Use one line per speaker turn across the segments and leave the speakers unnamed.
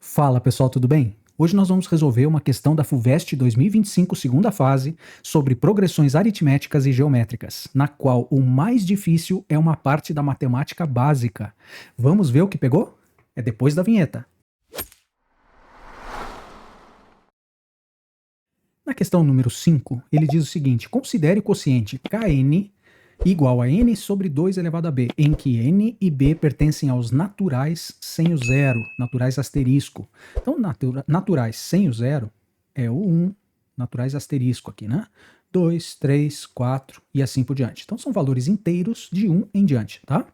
Fala pessoal, tudo bem? Hoje nós vamos resolver uma questão da FUVEST 2025, segunda fase, sobre progressões aritméticas e geométricas, na qual o mais difícil é uma parte da matemática básica. Vamos ver o que pegou? É depois da vinheta. Na questão número 5, ele diz o seguinte: considere o quociente Kn igual a n sobre 2 elevado a b, em que n e b pertencem aos naturais sem o zero, naturais asterisco. Então, naturais sem o zero é o 1, naturais asterisco aqui, né? 2, 3, 4 e assim por diante. Então, são valores inteiros de 1 em diante, tá?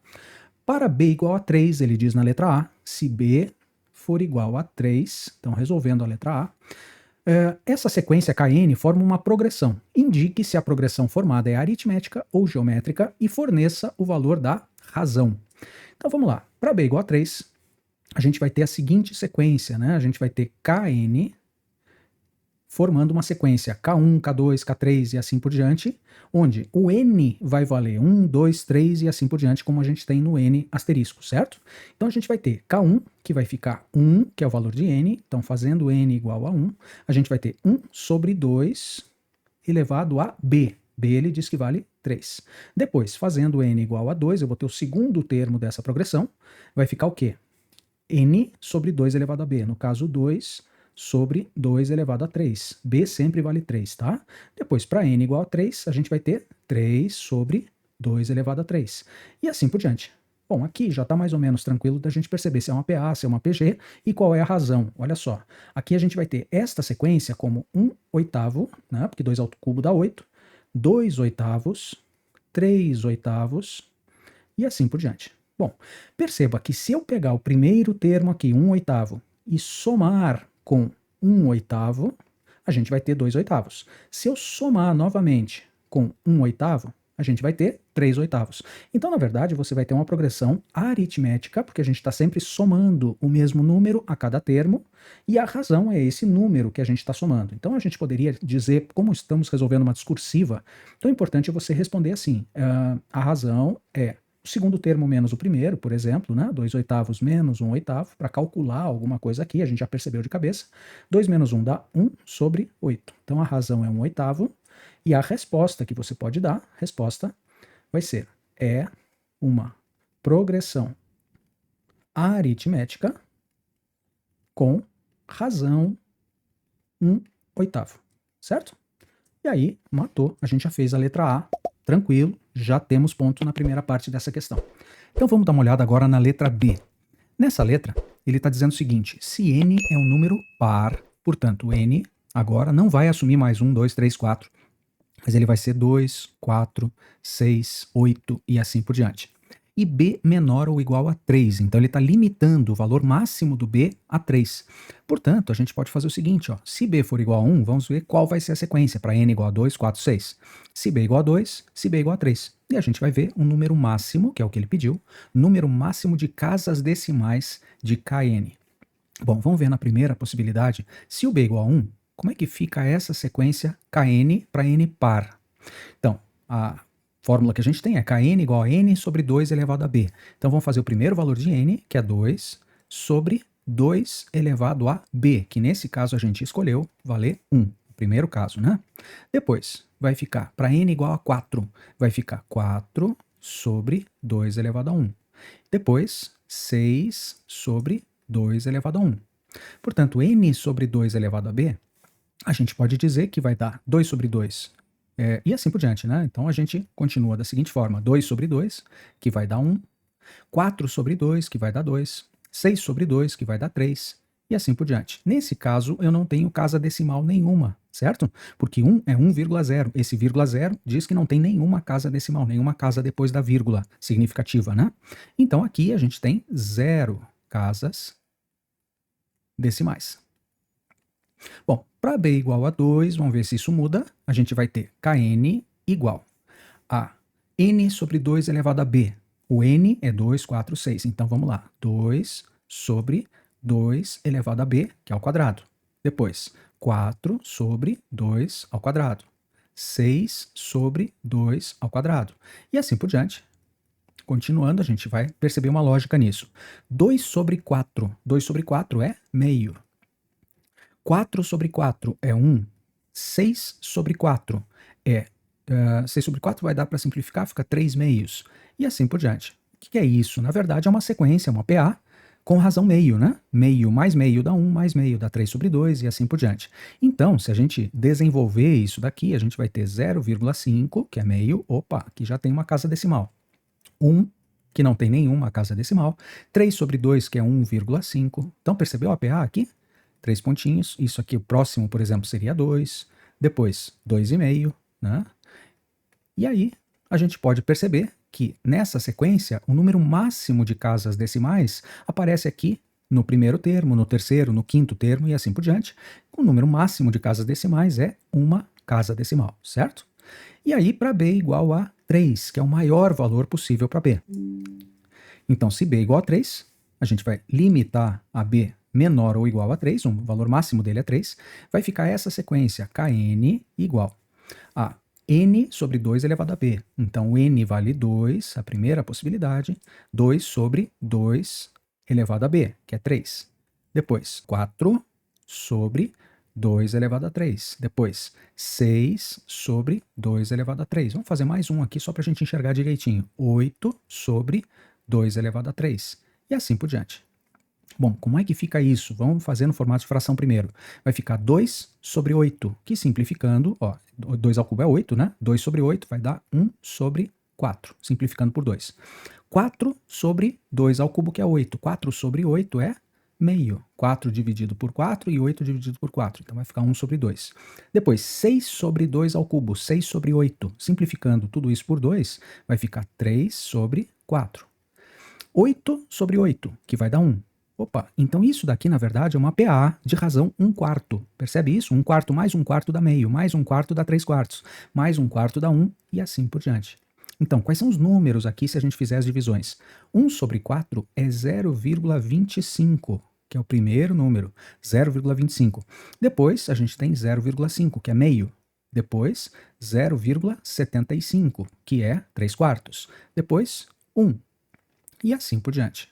Para b igual a 3, ele diz na letra A, se b for igual a 3, então resolvendo a letra A, essa sequência Kn forma uma progressão. Indique se a progressão formada é aritmética ou geométrica e forneça o valor da razão. Então vamos lá. Para b igual a 3, a gente vai ter a seguinte sequência, né? A gente vai ter Kn formando uma sequência K1, K2, K3 e assim por diante, onde o n vai valer 1, 2, 3 e assim por diante, como a gente tem no n asterisco, certo? Então a gente vai ter K1, que vai ficar 1, que é o valor de n, então fazendo n igual a 1, a gente vai ter 1 sobre 2 elevado a b. b ele diz que vale 3. Depois, fazendo n igual a 2, eu vou ter o segundo termo dessa progressão, vai ficar o quê? N sobre 2 elevado a b, no caso 2 sobre 2 elevado a 3. B sempre vale 3, tá? Depois, para n igual a 3, a gente vai ter 3 sobre 2 elevado a 3. E assim por diante. Bom, aqui já está mais ou menos tranquilo da gente perceber se é uma PA, se é uma PG e qual é a razão. Olha só, aqui a gente vai ter esta sequência como 1 oitavo, né? Porque 2 ao cubo dá 8, 2 oitavos, 3 oitavos e assim por diante. Bom, perceba que se eu pegar o primeiro termo aqui, 1 oitavo, e somar com 1 oitavo, a gente vai ter 2 oitavos. Se eu somar novamente com 1 oitavo, a gente vai ter 3 oitavos. Então, na verdade, você vai ter uma progressão aritmética, porque a gente está sempre somando o mesmo número a cada termo, e a razão é esse número que a gente está somando. Então, a gente poderia dizer, como estamos resolvendo uma discursiva, então é importante você responder assim, a razão é o segundo termo menos o primeiro, por exemplo, né? 2 oitavos menos 1 oitavo, para calcular alguma coisa aqui, a gente já percebeu de cabeça. 2 menos 1 dá 1 sobre 8. Então a razão é 1 oitavo, e a resposta que você pode dar, resposta vai ser, é uma progressão aritmética com razão 1 oitavo, certo? E aí, matou, a gente já fez a letra A, tranquilo, já temos ponto na primeira parte dessa questão. Então vamos dar uma olhada agora na letra B. Nessa letra, ele está dizendo o seguinte: se n é um número par, portanto, n agora não vai assumir mais 1, 2, 3, 4, mas ele vai ser 2, 4, 6, 8 e assim por diante. E b menor ou igual a 3, então ele está limitando o valor máximo do b a 3. Portanto, a gente pode fazer o seguinte, ó, se b for igual a 1, vamos ver qual vai ser a sequência para n igual a 2, 4, 6. Se b igual a 2, se b igual a 3. E a gente vai ver um número máximo, que é o que ele pediu, número máximo de casas decimais de Kn. Bom, vamos ver na primeira possibilidade, se o b igual a 1, como é que fica essa sequência Kn para n par? Então, a fórmula que a gente tem é Kn igual a n sobre 2 elevado a b. Então vamos fazer o primeiro valor de n, que é 2, sobre 2 elevado a b, que nesse caso a gente escolheu valer 1, o primeiro caso, né? Depois vai ficar, para n igual a 4, vai ficar 4 sobre 2 elevado a 1. Depois, 6 sobre 2 elevado a 1. Portanto, n sobre 2 elevado a b, a gente pode dizer que vai dar 2 sobre 2 e assim por diante, né? Então a gente continua da seguinte forma: 2 sobre 2, que vai dar 1, 4 sobre 2, que vai dar 2, 6 sobre 2, que vai dar 3, e assim por diante. Nesse caso, eu não tenho casa decimal nenhuma, certo? Porque 1 é 1,0. Esse vírgula 0 diz que não tem nenhuma casa decimal, nenhuma casa depois da vírgula significativa, né? Então aqui a gente tem 0 casas decimais. Bom, para b igual a 2, vamos ver se isso muda. A gente vai ter Kn igual a n sobre 2 elevado a b. O n é 2, 4, 6. Então vamos lá. 2 sobre 2 elevado a b, que é ao quadrado. Depois, 4 sobre 2 ao quadrado. 6 sobre 2 ao quadrado. E assim por diante. Continuando, a gente vai perceber uma lógica nisso. 2 sobre 4. 2 sobre 4 é meio. 4 sobre 4 é 1. 6 sobre 4 é... 6 sobre 4 vai dar para simplificar, fica 3 meios. E assim por diante. O que é isso? Na verdade, é uma sequência, uma PA, com razão meio, né? Meio mais meio dá 1, mais meio dá 3 sobre 2 e assim por diante. Então, se a gente desenvolver isso daqui, a gente vai ter 0,5, que é meio. Opa, aqui já tem uma casa decimal. 1, que não tem nenhuma casa decimal. 3 sobre 2, que é 1,5. Então, percebeu a PA aqui? 3 pontinhos. Isso aqui, o próximo, por exemplo, seria 2. Depois, 2,5, né? E aí, a gente pode perceber que nessa sequência, o número máximo de casas decimais aparece aqui no primeiro termo, no terceiro, no quinto termo e assim por diante. O número máximo de casas decimais é uma casa decimal, certo? E aí, para b igual a 3, que é o maior valor possível para b. Então, se b é igual a 3, a gente vai limitar a b menor ou igual a 3, o valor máximo dele é 3, vai ficar essa sequência, kn igual a n sobre 2 elevado a b. Então, o n vale 2, a primeira possibilidade, 2 sobre 2 elevado a b, que é 3. Depois, 4 sobre 2 elevado a 3. Depois, 6 sobre 2 elevado a 3. Vamos fazer mais um aqui só para a gente enxergar direitinho. 8 sobre 2 elevado a 3. E assim por diante. Bom, como é que fica isso? Vamos fazer no formato de fração primeiro. Vai ficar 2 sobre 8, que simplificando, ó, 2 ao cubo é 8, né? 2 sobre 8 vai dar 1 sobre 4, simplificando por 2. 4 sobre 2 ao cubo, que é 8. 4 sobre 8 é meio. 4 dividido por 4 e 8 dividido por 4. Então vai ficar 1 sobre 2. Depois, 6 sobre 2 ao cubo, 6 sobre 8. Simplificando tudo isso por 2, vai ficar 3 sobre 4. 8 sobre 8, que vai dar 1. Opa, então isso daqui, na verdade, é uma PA de razão 1/4. Percebe isso? 1/4 mais 1/4 dá meio, mais 1/4 dá 3/4, mais 1/4 dá 1 e assim por diante. Então, quais são os números aqui se a gente fizer as divisões? 1 sobre 4 é 0,25, que é o primeiro número, 0,25. Depois, a gente tem 0,5, que é meio. Depois, 0,75, que é 3/4. Depois, 1. E assim por diante.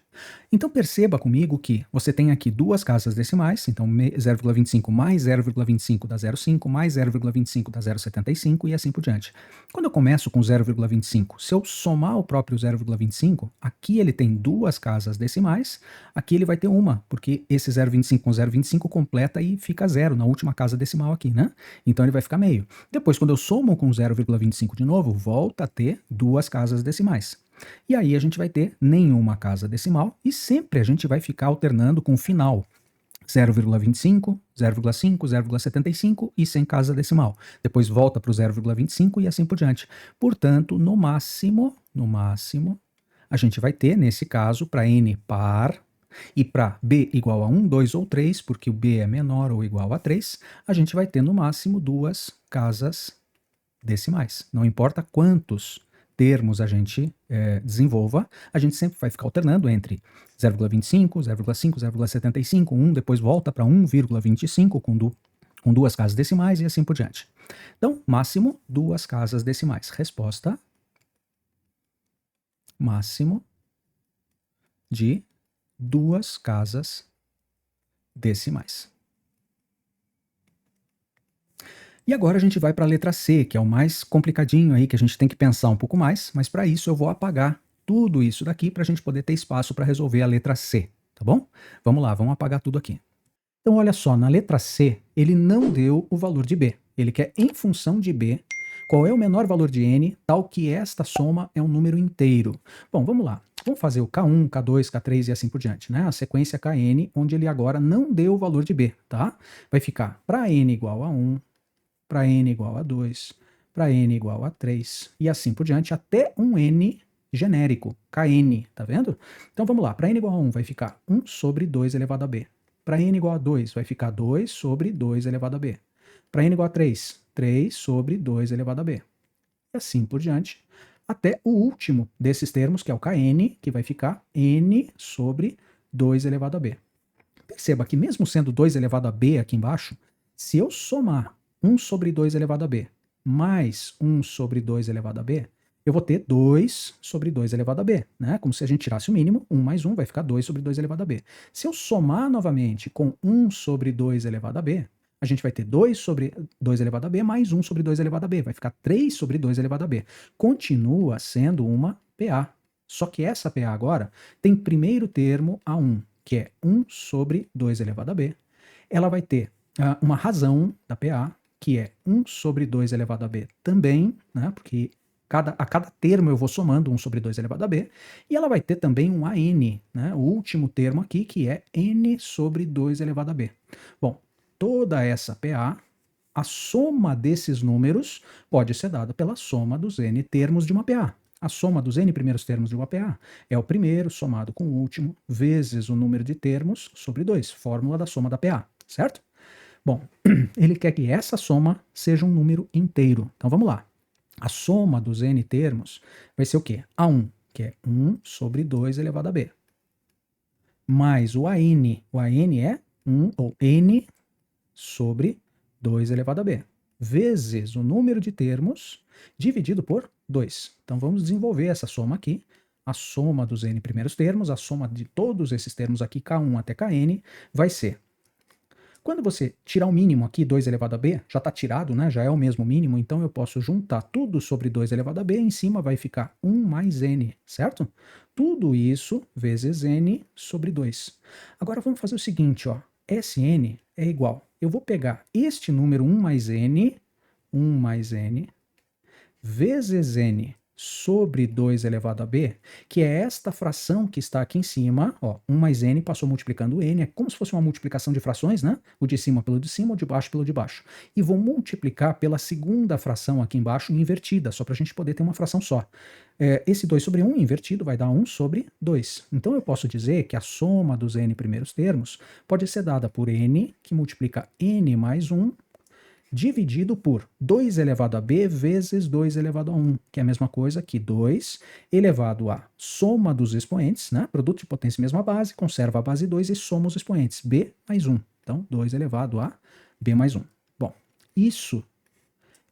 Então perceba comigo que você tem aqui duas casas decimais, então 0,25 mais 0,25 dá 0,5, mais 0,25 dá 0,75 e assim por diante. Quando eu começo com 0,25, se eu somar o próprio 0,25, aqui ele tem duas casas decimais, aqui ele vai ter uma, porque esse 0,25 com 0,25 completa e fica zero na última casa decimal aqui, né? Então ele vai ficar meio. Depois, quando eu somo com 0,25 de novo, volta a ter duas casas decimais. E aí a gente vai ter nenhuma casa decimal e sempre a gente vai ficar alternando com o final. 0,25, 0,5, 0,75 e sem casa decimal. Depois volta para o 0,25 e assim por diante. Portanto, no máximo, a gente vai ter, nesse caso, para n par e para b igual a 1, 2 ou 3, porque o b é menor ou igual a 3, a gente vai ter no máximo duas casas decimais. Não importa quantos termos a gente desenvolva, a gente sempre vai ficar alternando entre 0,25, 0,5, 0,75, 1, depois volta para 1,25 com duas casas decimais e assim por diante. Então, máximo duas casas decimais. Resposta: máximo de duas casas decimais. E agora a gente vai para a letra C, que é o mais complicadinho aí, que a gente tem que pensar um pouco mais, mas para isso eu vou apagar tudo isso daqui para a gente poder ter espaço para resolver a letra C, tá bom? Vamos lá, vamos apagar tudo aqui. Então olha só, na letra C, ele não deu o valor de B. Ele quer, em função de B, qual é o menor valor de N, tal que esta soma é um número inteiro. Bom, vamos lá. Vamos fazer o K1, K2, K3 e assim por diante, né? A sequência Kn, onde ele agora não deu o valor de B, tá? Vai ficar para N igual a 1, para n igual a 2, para n igual a 3, e assim por diante, até um n genérico, kn, tá vendo? Então vamos lá, para n igual a 1 vai ficar 1 sobre 2 elevado a b. Para n igual a 2 vai ficar 2 sobre 2 elevado a b. Para n igual a 3, 3 sobre 2 elevado a b. E assim por diante, até o último desses termos, que é o kn, que vai ficar n sobre 2 elevado a b. Perceba que mesmo sendo 2 elevado a b aqui embaixo, se eu somar 1 sobre 2 elevado a b mais 1 sobre 2 elevado a b, eu vou ter 2 sobre 2 elevado a b, né? Como se a gente tirasse o mínimo, 1 mais 1 vai ficar 2 sobre 2 elevado a b. Se eu somar novamente com 1 sobre 2 elevado a b, a gente vai ter 2 sobre 2 elevado a b mais 1 sobre 2 elevado a b, vai ficar 3 sobre 2 elevado a b. Continua sendo uma PA. Só que essa PA agora tem primeiro termo A1, que é 1 sobre 2 elevado a b. Ela vai ter uma razão da PA, que é 1 sobre 2 elevado a b também, né, porque a cada termo eu vou somando 1 sobre 2 elevado a b, e ela vai ter também um AN, né, o último termo aqui, que é n sobre 2 elevado a b. Bom, toda essa PA, a soma desses números pode ser dada pela soma dos n termos de uma PA. A soma dos n primeiros termos de uma PA é o primeiro somado com o último, vezes o número de termos sobre 2, fórmula da soma da PA, certo? Bom, ele quer que essa soma seja um número inteiro. Então vamos lá. A soma dos n termos vai ser o quê? A1, que é 1 sobre 2 elevado a b. Mais o AN. O AN é 1 ou n sobre 2 elevado a b. Vezes o número de termos dividido por 2. Então vamos desenvolver essa soma aqui. A soma dos n primeiros termos, a soma de todos esses termos aqui, k1 até kn, vai ser. Quando você tirar o mínimo aqui, 2 elevado a b, já está tirado, né? Já é o mesmo mínimo, então eu posso juntar tudo sobre 2 elevado a b, em cima vai ficar 1 mais n, certo? Tudo isso vezes n sobre 2. Agora vamos fazer o seguinte, ó. Sn é igual. Eu vou pegar este número 1 mais n, vezes n sobre 2 elevado a b, que é esta fração que está aqui em cima, ó, 1 mais n passou multiplicando n, é como se fosse uma multiplicação de frações, né? O de cima pelo de cima, o de baixo pelo de baixo. E vou multiplicar pela segunda fração aqui embaixo invertida, só para a gente poder ter uma fração só. Esse 2 sobre 1 invertido vai dar 1 sobre 2. Então eu posso dizer que a soma dos n primeiros termos pode ser dada por n, que multiplica n mais 1, dividido por 2 elevado a b vezes 2 elevado a 1, que é a mesma coisa que 2 elevado a soma dos expoentes, né? Produto de potência mesma base, conserva a base 2 e soma os expoentes, b mais 1. Então, 2 elevado a b mais 1. Bom, isso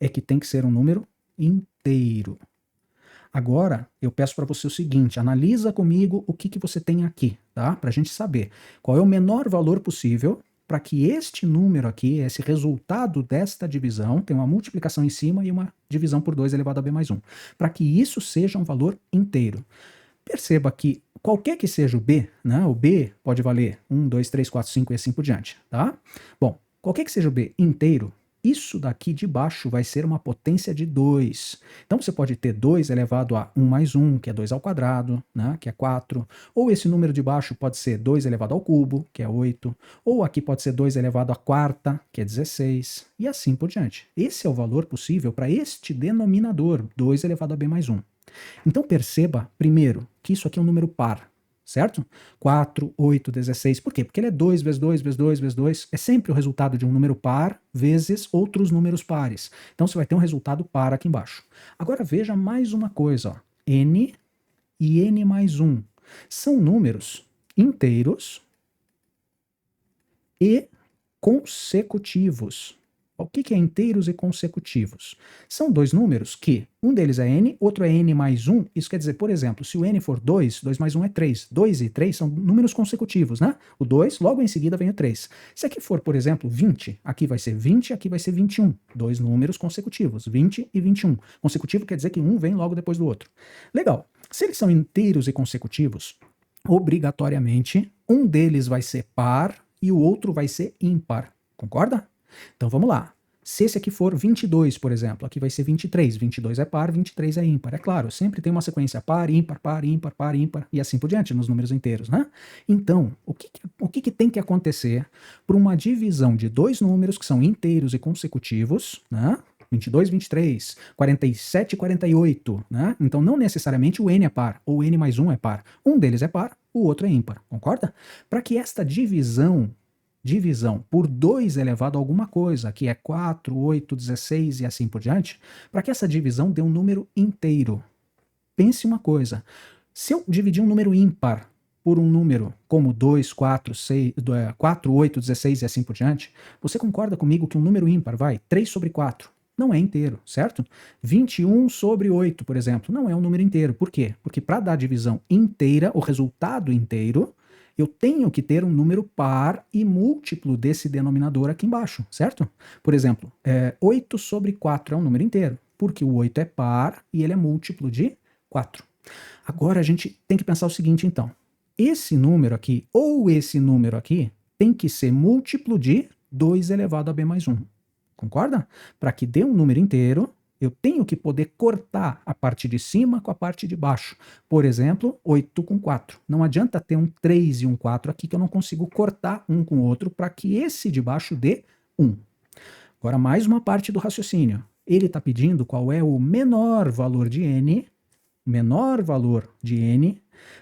é que tem que ser um número inteiro. Agora, eu peço para você o seguinte, analisa comigo o que você tem aqui, tá? Para a gente saber qual é o menor valor possível para que este número aqui, esse resultado desta divisão, tem uma multiplicação em cima e uma divisão por 2 elevado a b mais 1, para que isso seja um valor inteiro. Perceba que qualquer que seja o b, né, o b pode valer 1, 2, 3, 4, 5 e assim por diante, tá? Bom, qualquer que seja o b inteiro, isso daqui de baixo vai ser uma potência de 2. Então você pode ter 2 elevado a 1 mais 1, que é 2 ao quadrado, né, que é 4. Ou esse número de baixo pode ser 2 elevado ao cubo, que é 8. Ou aqui pode ser 2 elevado à quarta, que é 16. E assim por diante. Esse é o valor possível para este denominador, 2 elevado a b mais 1. Então perceba, primeiro, que isso aqui é um número par. Certo? 4, 8, 16. Por quê? Porque ele é 2 vezes 2 vezes 2 vezes 2. É sempre o resultado de um número par vezes outros números pares. Então você vai ter um resultado par aqui embaixo. Agora veja mais uma coisa. Ó. N e n mais 1 são números inteiros e consecutivos. O que é inteiros e consecutivos? São dois números que um deles é n, outro é n mais 1. Isso quer dizer, por exemplo, se o n for 2, 2 mais 1 é 3. 2 e 3 são números consecutivos, né? O 2, logo em seguida vem o 3. Se aqui for, por exemplo, 20, aqui vai ser 20, aqui vai ser 21. Dois números consecutivos, 20 e 21. Consecutivo quer dizer que um vem logo depois do outro. Legal. Se eles são inteiros e consecutivos, obrigatoriamente, um deles vai ser par e o outro vai ser ímpar. Concorda? Então vamos lá. Se esse aqui for 22, por exemplo, aqui vai ser 23. 22 é par, 23 é ímpar. É claro, sempre tem uma sequência par, ímpar, e assim por diante nos números inteiros, né? Então, o que tem que acontecer por uma divisão de dois números que são inteiros e consecutivos, né? 22, 23, 47 e 48, né? Então não necessariamente o n é par, ou n mais 1 é par. Um deles é par, o outro é ímpar, concorda? Para que esta divisão por 2 elevado a alguma coisa, que é 4, 8, 16 e assim por diante, para que essa divisão dê um número inteiro. Pense uma coisa, se eu dividir um número ímpar por um número como 2, 4, 8, 16 e assim por diante, você concorda comigo que um número ímpar vai 3 sobre 4 não é inteiro, certo? 21 sobre 8, por exemplo, não é um número inteiro. Por quê? Porque para dar a divisão inteira, o resultado inteiro, eu tenho que ter um número par e múltiplo desse denominador aqui embaixo, certo? Por exemplo, 8 sobre 4 é um número inteiro, porque o 8 é par e ele é múltiplo de 4. Agora a gente tem que pensar o seguinte, então. Esse número aqui, ou esse número aqui, tem que ser múltiplo de 2 elevado a b mais 1. Concorda? Para que dê um número inteiro, eu tenho que poder cortar a parte de cima com a parte de baixo. Por exemplo, 8 com 4. Não adianta ter um 3 e um 4 aqui que eu não consigo cortar um com o outro para que esse de baixo dê 1. Agora, mais uma parte do raciocínio. Ele está pedindo qual é o menor valor de n,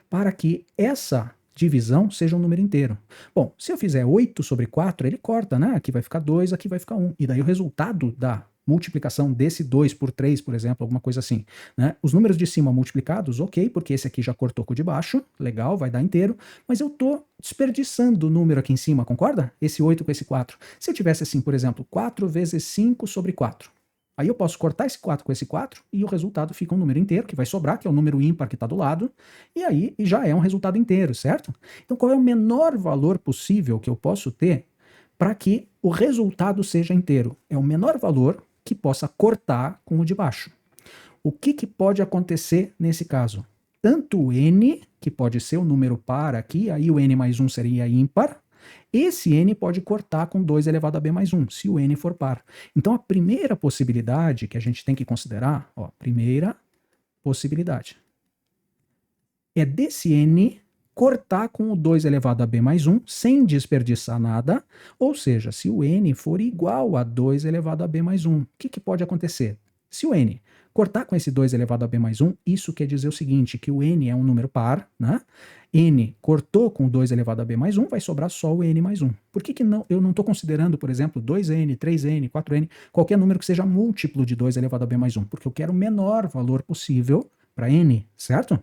para que essa divisão seja um número inteiro. Bom, se eu fizer 8 sobre 4, ele corta, né? Aqui vai ficar 2, aqui vai ficar 1. E daí o resultado da multiplicação desse 2 por 3, por exemplo, alguma coisa assim, né? Os números de cima multiplicados, ok, porque esse aqui já cortou com o de baixo, legal, vai dar inteiro, mas eu estou desperdiçando o número aqui em cima, concorda? Esse 8 com esse 4. Se eu tivesse assim, por exemplo, 4 vezes 5 sobre 4, aí eu posso cortar esse 4 com esse 4 e o resultado fica um número inteiro, que vai sobrar, que é o número ímpar que está do lado, e aí já é um resultado inteiro, certo? Então qual é o menor valor possível que eu posso ter para que o resultado seja inteiro? É o menor valor que possa cortar com o de baixo. O que pode acontecer nesse caso? Tanto o n, que pode ser o número par aqui, aí o n mais 1 seria ímpar, esse n pode cortar com 2 elevado a b mais 1, se o n for par. Então a primeira possibilidade que a gente tem que considerar, ó, primeira possibilidade, é desse n cortar com o 2 elevado a b mais 1 sem desperdiçar nada, ou seja, se o n for igual a 2 elevado a b mais 1, o que pode acontecer? Se o n cortar com esse 2 elevado a b mais 1, isso quer dizer o seguinte, que o n é um número par, né? N cortou com 2 elevado a b mais 1, vai sobrar só o n mais 1. Por que não, eu não estou considerando, por exemplo, 2n, 3n, 4n, qualquer número que seja múltiplo de 2 elevado a b mais 1? Porque eu quero o menor valor possível para n, certo?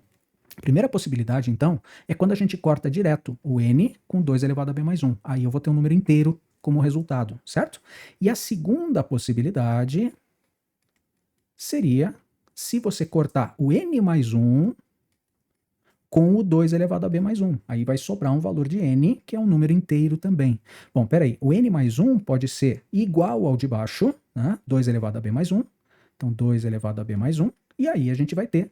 A primeira possibilidade, então, é quando a gente corta direto o n com 2 elevado a b mais 1. Aí eu vou ter um número inteiro como resultado, certo? E a segunda possibilidade seria se você cortar o n mais 1 com o 2 elevado a b mais 1. Aí vai sobrar um valor de n, que é um número inteiro também. Bom, peraí, o n mais 1 pode ser igual ao de baixo, né? 2 elevado a b mais 1. Então, 2 elevado a b mais 1. E aí a gente vai ter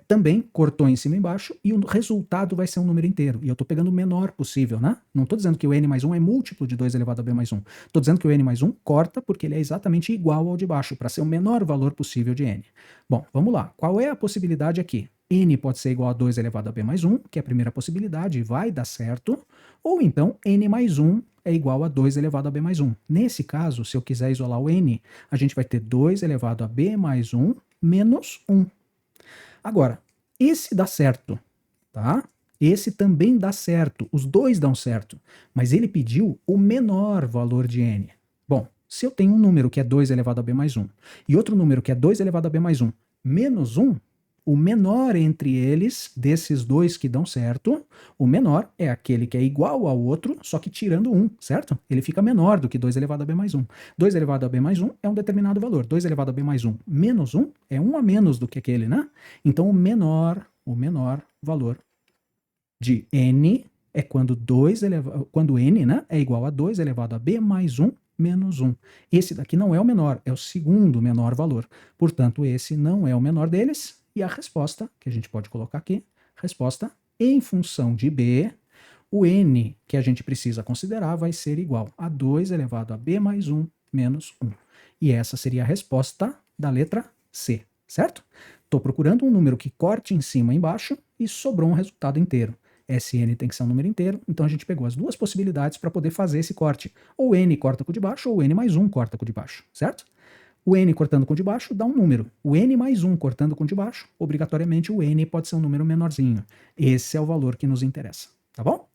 também cortou em cima e embaixo, e o resultado vai ser um número inteiro. E eu estou pegando o menor possível, né? Não estou dizendo que o n mais 1 é múltiplo de 2 elevado a b mais 1. Estou dizendo que o n mais 1 corta porque ele é exatamente igual ao de baixo, para ser o menor valor possível de n. Bom, vamos lá. Qual é a possibilidade aqui? N pode ser igual a 2 elevado a b mais 1, que é a primeira possibilidade, vai dar certo. Ou então, n mais 1 é igual a 2 elevado a b mais 1. Nesse caso, se eu quiser isolar o n, a gente vai ter 2 elevado a b mais 1 menos 1. Agora, esse dá certo, tá? Esse também dá certo, os dois dão certo, mas ele pediu o menor valor de n. Bom, se eu tenho um número que é 2 elevado a b mais 1 e outro número que é 2 elevado a b mais 1 menos 1, o menor entre eles, desses dois que dão certo, o menor é aquele que é igual ao outro, só que tirando 1, certo? Ele fica menor do que 2 elevado a b mais 1. 2 elevado a b mais 1 é um determinado valor. 2 elevado a b mais 1 menos 1 é 1 a menos do que aquele, né? Então o menor valor de n é quando n, né, é igual a 2 elevado a b mais 1 menos 1. Esse daqui não é o menor, é o segundo menor valor. Portanto, esse não é o menor deles. E a resposta, que a gente pode colocar aqui, resposta em função de b, o n que a gente precisa considerar vai ser igual a 2 elevado a b mais 1 menos 1. E essa seria a resposta da letra C, certo? Estou procurando um número que corte em cima e embaixo e sobrou um resultado inteiro. Sn tem que ser um número inteiro, então a gente pegou as duas possibilidades para poder fazer esse corte. Ou n corta com o de baixo, ou n mais 1 corta com o de baixo, certo? O n cortando com o de baixo dá um número. O n mais 1 cortando com o de baixo, obrigatoriamente o n pode ser um número menorzinho. Esse é o valor que nos interessa, tá bom?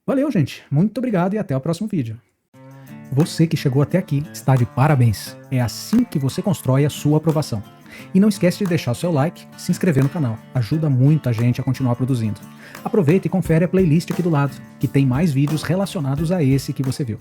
Valeu, gente. Muito obrigado e até o próximo vídeo. Você que chegou até aqui está de parabéns. É assim que você constrói a sua aprovação. E não esquece de deixar o seu like e se inscrever no canal. Ajuda muito a gente a continuar produzindo. Aproveita e confere a playlist aqui do lado, que tem mais vídeos relacionados a esse que você viu.